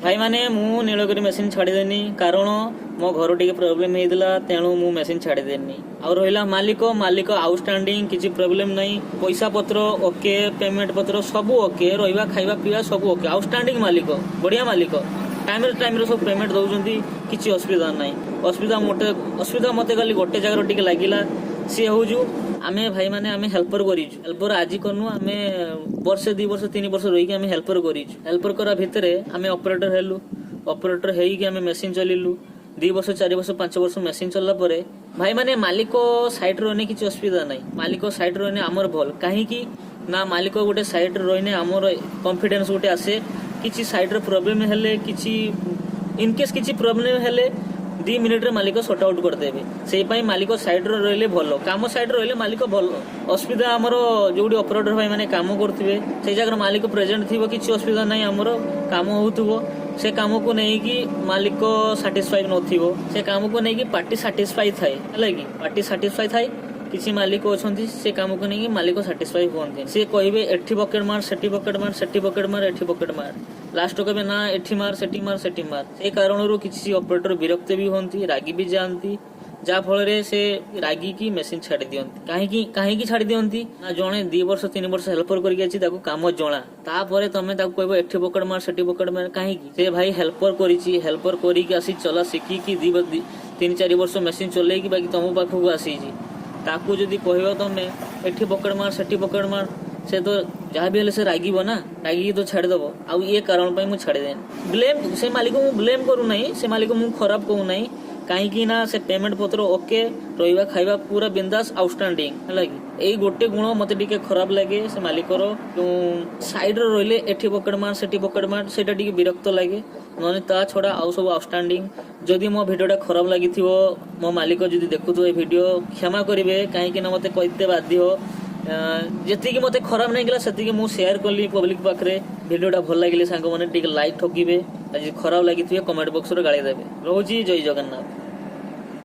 भाई माने मु नीलगिरी मेसीन छाड़देनी कारण मो घर टे प्रोब्लेम होता तेणु मु मेसीन छाड़देनी और रहा मालिक मालिक आउटस्टैंडिंग किसी प्रोब्लेम नहीं पैसा पत्र ओके पेमेंट पत्र सब ओके रहा खाଇବା पीवा सब ओके आउटस्टैंडिंग मालिक बढ़िया मालिक टाइम सब पेमेंट दौरान किसी असुविधा ना असुविधा मत खाली गोटे जगह टे लगिला सी हूँ आमे भाई माने आमे हेल्पर करिछु हेल्पर आज करनु आमे वर्ष 2 वर्ष 3 वर्ष रही के आमे हेल्पर करिछु हेल्पर करा भितरे आमे ऑपरेटर हेलु ऑपरेटर हेई के आमे मशीन चलिलु 2 वर्ष 4 वर्ष 5 वर्ष मशीन चलला परे भाई माने मालिक साइड रहने किसी असुविधा नहीं मालिक साइड रहने आमर भल कहीं की ना मालिक गोटे साइड रहने आमर कॉन्फिडेंस गोटे आसे किसी साइड रे प्रॉब्लम हेले किसी इनकेस किसी प्रॉब्लम हेले 2 मिनिट रे मालिक सॉर्ट आउट करदेवे से मालिक साइड रहिले भल काम साइड रहिले मालिक भल असुविधा आमर जो ऑपरेटर भाई माने काम करथिबे से जगह मालिक प्रेजेंट थिबो किछि असुविधा नहीं आमर काम होउथबो से काम को नहीं कि मालिक सैटिस्फाई नथिबो से काम को नहीं कि पार्टी सैटिस्फाई थाए हला कि पार्टी सैटिस्फाई थाए किसी मालिक अच्छा से काम को नहीं मालिक सैटिस्फाई हुए सी कहे एठी बकेट मार सेठी बकेट मार सेठी बकेट मार एठी बकेट मार लास्ट कहे ना एठी मार सेठी मार सेठी मार से कारण किसी ऑपरेटर विरक्त भी होती रागी भी जाती जहाँ फल से रागी की मेसीन छाड़ी दिखती कहीं छाड़ी दिखती ना जड़े 2 वर्ष 3 वर्ष हेल्पर करके काम जना तापर तुम कह एठी बकेट मार सेठी बकेट मार कहीं से भाई हेल्पर हेल्पर करके चला शिखिकी 3-4 वर्ष मेसीन चल बाकी तुम पाखक आसी ताकू जदि कह तुमने एठी बकेट मार सेठी बकेट मार से तो जहाँ भी हेले से रागी ना रागी तो छाड़देव आउ ये कारण पर मुझे छाड़देनी ब्लेम से मालिक को ब्लेम करू नहीं से मालिक मुझे खराब कहू नहीं कहीं ना से पेमेंट पत्र ओके रहा खाଇବା पूरा बिंदास आउटस्टैंडिंग है यही गोटे गुण मत टिके खराब लगे से मालिकर साइड रे एठी बकेट मार सेठी बकेट मार से विरक्त लगे नने ता छड़ा आउ सब आउटस्टैंडिंग जदि मो भिडियोटा खराब लगी मो मालिक जदि देखुथो ए भिडियो क्षमा करेंगे कहीं मत कहते बाध्य जी मत खराब नहीं से मुझे शेयर कली पब्लिक पाखे भिडियोटा भल लगे सांग मैंने लाइक ठोकिबे आज खराब लगी कमेंट बॉक्स रे गाली देबे रोजी जय जगन्नाथ।